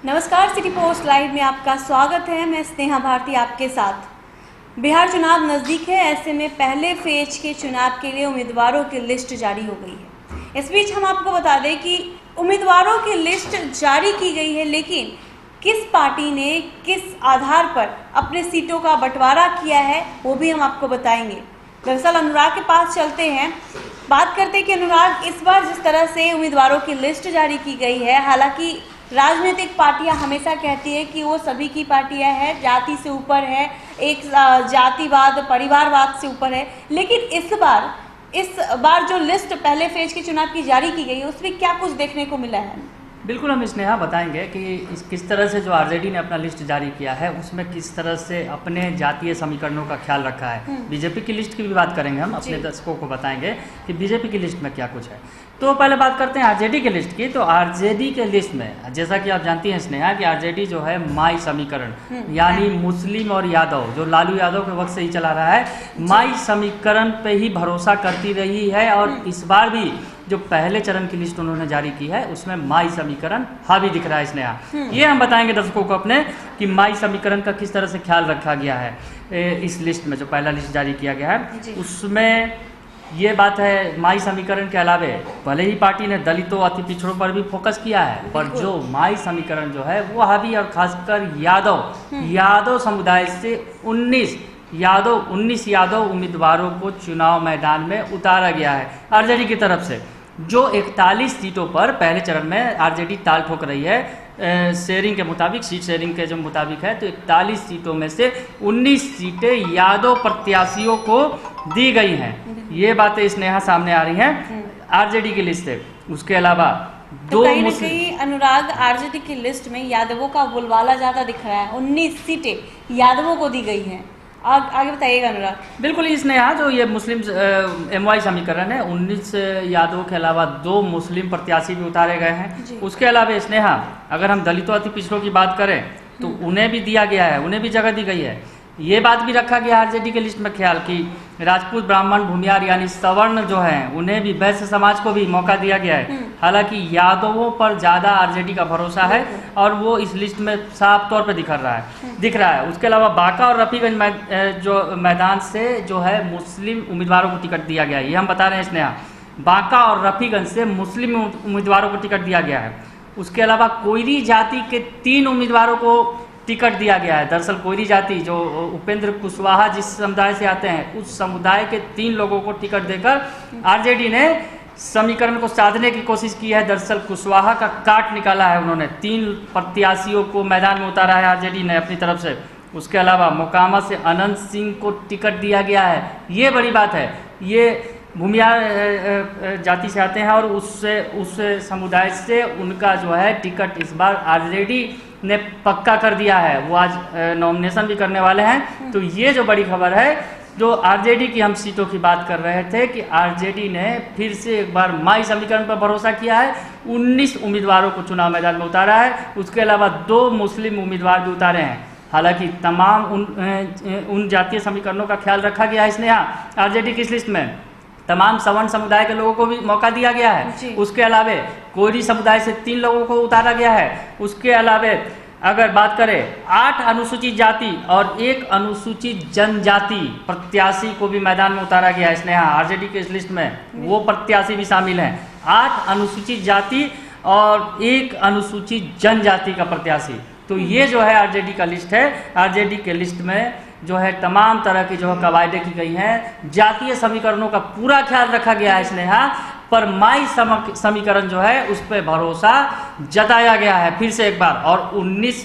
नमस्कार, city post live में आपका स्वागत है। मैं स्नेहा भारती आपके साथ। बिहार चुनाव नज़दीक है, ऐसे में पहले फेज के चुनाव के लिए उम्मीदवारों की लिस्ट जारी हो गई है। इस बीच हम आपको बता दें कि उम्मीदवारों की लिस्ट जारी की गई है, लेकिन किस पार्टी ने किस आधार पर अपने सीटों का बंटवारा किया है वो भी हम आपको बताएंगे। दरअसल अनुराग के पास चलते हैं, बात करते हैं कि अनुराग, इस बार जिस तरह से उम्मीदवारों की लिस्ट जारी की गई है, हालांकि राजनीतिक पार्टियां हमेशा कहती है कि वो सभी की पार्टियां हैं, जाति से ऊपर है, एक जातिवाद परिवारवाद से ऊपर है, लेकिन इस बार जो लिस्ट पहले फेज के चुनाव की जारी की गई है उसमें क्या कुछ देखने को मिला है? बिल्कुल, हम स्नेहा बताएंगे कि किस तरह से जो आरजेडी ने अपना लिस्ट जारी किया है उसमें किस तरह से अपने जातीय समीकरणों का ख्याल रखा है। बीजेपी की लिस्ट की भी बात करेंगे, हम अपने दर्शकों को बताएंगे कि बीजेपी की लिस्ट में क्या कुछ है। तो पहले बात करते हैं आरजेडी की लिस्ट की। तो आरजेडी के लिस्ट में, जैसा कि आप जानती हैं स्नेहा, कि आरजेडी जो है माई समीकरण यानी मुस्लिम और यादव, जो लालू यादव के वक्त से ही चला रहा है, माई समीकरण पे ही भरोसा करती रही है। और इस बार भी जो पहले चरण की लिस्ट उन्होंने जारी की है उसमें माई समीकरण हावी दिख रहा है स्नेहा। ये हम बताएंगे दर्शकों को अपने कि माई समीकरण का किस तरह से ख्याल रखा गया है इस लिस्ट में। जो पहला लिस्ट जारी किया गया है उसमें ये बात है, माई समीकरण के अलावे भले ही पार्टी ने दलितों अति पिछड़ों पर भी फोकस किया है, पर जो माई समीकरण जो है वो हावी और खासकर यादव समुदाय से 19 यादव उम्मीदवारों को चुनाव मैदान में उतारा गया है आरजेडी की तरफ से। जो 41 सीटों पर पहले चरण में आरजेडी ताल ठोक रही है, शेयरिंग के मुताबिक, सीट शेयरिंग के जो मुताबिक है, तो 41 सीटों में से 19 सीटें यादव प्रत्याशियों को दी गई हैं। ये बातें स्नेहा सामने आ रही हैं आरजेडी की लिस्ट से। उसके अलावा तो कहीं न कहीं अनुराग, आरजेडी की लिस्ट में यादवों का बोलबाला ज्यादा दिख रहा है। 19 सीटें यादवों को दी गई हैं। आगे बताइएगा अनुराग। बिल्कुल, इसने यहाँ जो ये मुस्लिम एमवाई समीकरण है, 19 यादवों के अलावा 2 मुस्लिम प्रत्याशी भी उतारे गए हैं। उसके अलावा स्नेहा, अगर हम दलितों अति पिछड़ों की बात करें तो उन्हें भी दिया गया है, उन्हें भी जगह दी गई है। ये बात भी रखा गया आरजेडी के लिस्ट में ख्याल कि राजपूत, ब्राह्मण, भूमियार यानी सवर्ण जो हैं उन्हें भी, वैश्य समाज को भी मौका दिया गया है। हालांकि यादवों पर ज़्यादा आरजेडी का भरोसा है और वो इस लिस्ट में साफ तौर पे दिख रहा है। उसके अलावा बांका और रफीगंज जो मैदान से जो है मुस्लिम उम्मीदवारों को टिकट दिया गया है। ये हम बता रहे हैं स्नेहा, बांका और रफीगंज से मुस्लिम उम्मीदवारों को टिकट दिया गया है। उसके अलावा कोयरी जाति के 3 उम्मीदवारों को टिकट दिया गया है। दरअसल कोयरी जाति, जो उपेंद्र कुशवाहा जिस समुदाय से आते हैं, उस समुदाय के 3 लोगों को टिकट देकर आरजेडी ने समीकरण को साधने की कोशिश की है। दरअसल कुशवाहा का काट निकाला है उन्होंने, 3 प्रत्याशियों को मैदान में उतारा है आरजेडी ने अपनी तरफ से। उसके अलावा मोकामा से अनंत सिंह को टिकट दिया गया है। ये बड़ी बात है, ये भूमियार जाति से आते हैं और उस समुदाय से उनका जो है टिकट इस बार आरजेडी ने पक्का कर दिया है। वो आज नॉमिनेशन भी करने वाले हैं। तो ये जो बड़ी खबर है, जो आरजेडी की हम सीटों की बात कर रहे थे कि आरजेडी ने फिर से एक बार माई समीकरण पर भरोसा किया है, 19 उम्मीदवारों को चुनाव मैदान में उतारा है। उसके अलावा 2 मुस्लिम उम्मीदवार भी उतारे हैं। हालांकि तमाम उन जातीय समीकरणों का ख्याल रखा गया है इसने यहाँ आरजेडी की इस लिस्ट में। तमाम सवर्ण समुदाय के लोगों को भी मौका दिया गया है। उसके अलावे कोयरी समुदाय से 3 लोगों को उतारा गया है। उसके अलावे अगर बात करें 8 अनुसूचित जाति और 1 अनुसूचित जनजाति प्रत्याशी को भी मैदान में उतारा गया है स्नेहा आरजेडी के इस लिस्ट में। वो प्रत्याशी भी शामिल हैं, 8 अनुसूचित जाति और 1 अनुसूचित जनजाति का प्रत्याशी। तो ये जो है आरजेडी का लिस्ट है। आरजेडी के लिस्ट में जो है तमाम तरह की जो है कवायदे की गई हैं, जातीय समीकरणों का पूरा ख्याल रखा गया है स्नेहा, पर माई समीकरण जो है उस पर भरोसा जताया गया है फिर से एक बार। और 19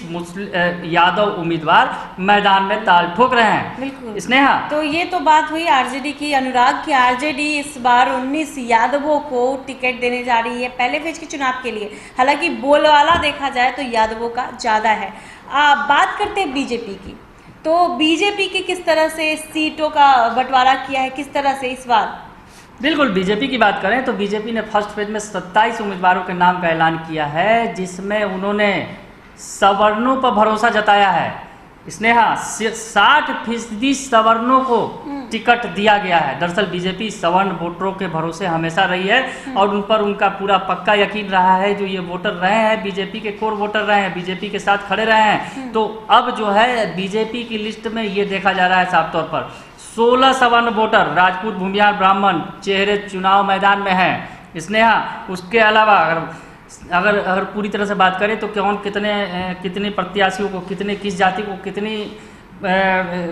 यादव उम्मीदवार मैदान में ताल ठोक रहे हैं। बिल्कुल स्नेहा, तो ये तो बात हुई आरजेडी की। अनुराग की आरजेडी इस बार 19 यादवों को टिकट देने जा रही है पहले फेज के चुनाव के लिए। हालांकि बोलबाला देखा जाए तो यादवों का ज़्यादा है। बात करते हैं बीजेपी की, तो बीजेपी की किस तरह से सीटों का बंटवारा किया है, किस तरह से इस बार? बिल्कुल, बीजेपी की बात करें तो बीजेपी ने फर्स्ट फेज में 27 उम्मीदवारों के नाम का ऐलान किया है, जिसमें उन्होंने सवर्णों पर भरोसा जताया है। स्नेहा, 60% सवर्णों को टिकट दिया गया है। दरअसल बीजेपी सवर्ण वोटरों के भरोसे हमेशा रही है और उन पर उनका पूरा पक्का यकीन रहा है। जो ये वोटर रहे हैं बीजेपी के कोर वोटर रहे हैं, बीजेपी के साथ खड़े रहे हैं। तो अब जो है बीजेपी की लिस्ट में ये देखा जा रहा है साफ तौर पर 16 सवर्ण वोटर राजपूत, भूमिहार, ब्राह्मण चेहरे चुनाव मैदान में हैं। स्नेहा, उसके अलावा अगर पूरी तरह से बात करें तो कौन कितने प्रत्याशियों को, किस जाति को कितनी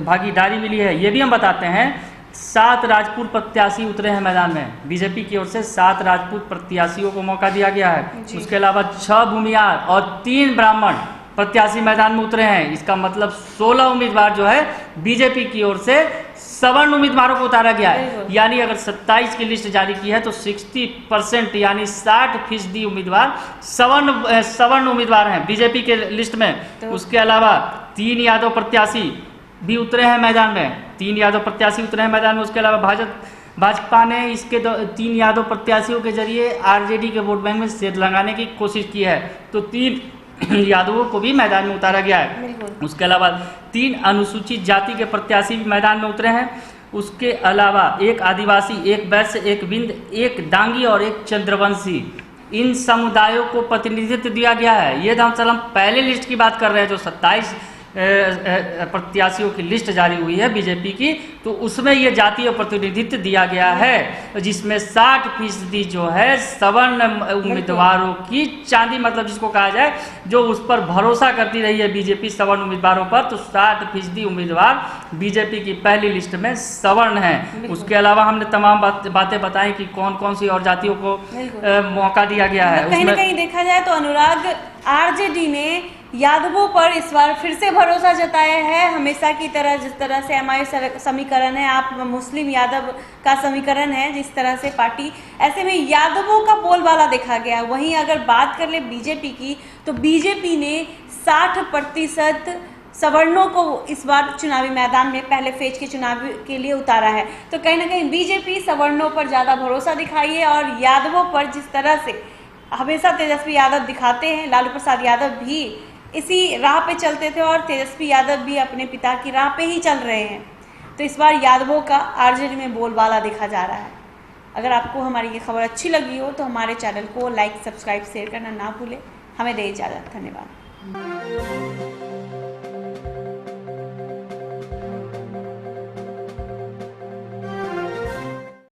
भागीदारी मिली है ये भी हम बताते हैं। 7 राजपूत प्रत्याशी उतरे हैं मैदान में, बीजेपी की ओर से 7 राजपूत प्रत्याशियों को मौका दिया गया है। उसके अलावा 6 भूमिहार और 3 ब्राह्मण प्रत्याशी मैदान में उतरे हैं। इसका मतलब 16 उम्मीदवार जो है बीजेपी की ओर से सवर्ण उम्मीदवारों को उतारा गया है। यानी अगर 27 की लिस्ट जारी की है तो 60% यानी 60% उम्मीदवार सवर्ण उम्मीदवार हैं बीजेपी के लिस्ट में। उसके अलावा 3 यादव प्रत्याशी भी उतरे हैं मैदान में, 3 यादव प्रत्याशी उतरे हैं मैदान में। उसके अलावा भाजपा ने इसके 3 यादव प्रत्याशियों के जरिए आरजेडी के वोट बैंक में सेध लगाने की कोशिश की है, तो 3 यादवों को भी मैदान में उतारा गया है। उसके अलावा 3 अनुसूचित जाति के प्रत्याशी भी मैदान में उतरे हैं। उसके अलावा 1 आदिवासी, 1 वैश्य, 1 विंध्य, 1 डांगी और 1 चंद्रवंशी, इन समुदायों को प्रतिनिधित्व दिया गया है। ये दरअसल हम पहले लिस्ट की बात कर रहे हैं जो 27 प्रत्याशियों की लिस्ट जारी हुई है बीजेपी की, तो उसमें ये जातीय प्रतिनिधित्व दिया गया है जिसमें 60% जो है सवर्ण उम्मीदवारों की चांदी, मतलब जिसको कहा जाए जो उस पर भरोसा करती रही है बीजेपी सवर्ण उम्मीदवारों पर, तो 60% उम्मीदवार बीजेपी की पहली लिस्ट में सवर्ण हैं। उसके अलावा हमने तमाम बातें बताई कि कौन कौन सी और जातियों को मौका दिया गया है। कहीं ना कहीं देखा जाए तो अनुराग, आरजेडी ने यादवों पर इस बार फिर से भरोसा जताया है। हमेशा की तरह जिस तरह से हमारे समीकरण है, आप मुस्लिम यादव का समीकरण है जिस तरह से पार्टी, ऐसे में यादवों का बोलबाला देखा गया। वहीं अगर बात कर ले बीजेपी की तो बीजेपी ने 60% सवर्णों को इस बार चुनावी मैदान में पहले फेज के चुनाव के लिए उतारा है। तो कहीं ना कहीं बीजेपी सवर्णों पर ज़्यादा भरोसा दिखाई है और यादवों पर जिस तरह से हमेशा तेजस्वी यादव दिखाते हैं, लालू प्रसाद यादव भी इसी राह पे चलते थे और तेजस्वी यादव भी अपने पिता की राह पे ही चल रहे हैं। तो इस बार यादवों का आरजेडी में बोलबाला देखा जा रहा है। अगर आपको हमारी ये खबर अच्छी लगी हो तो हमारे चैनल को लाइक, सब्सक्राइब, शेयर करना ना भूलें। हमें दे इजाज़त। धन्यवाद।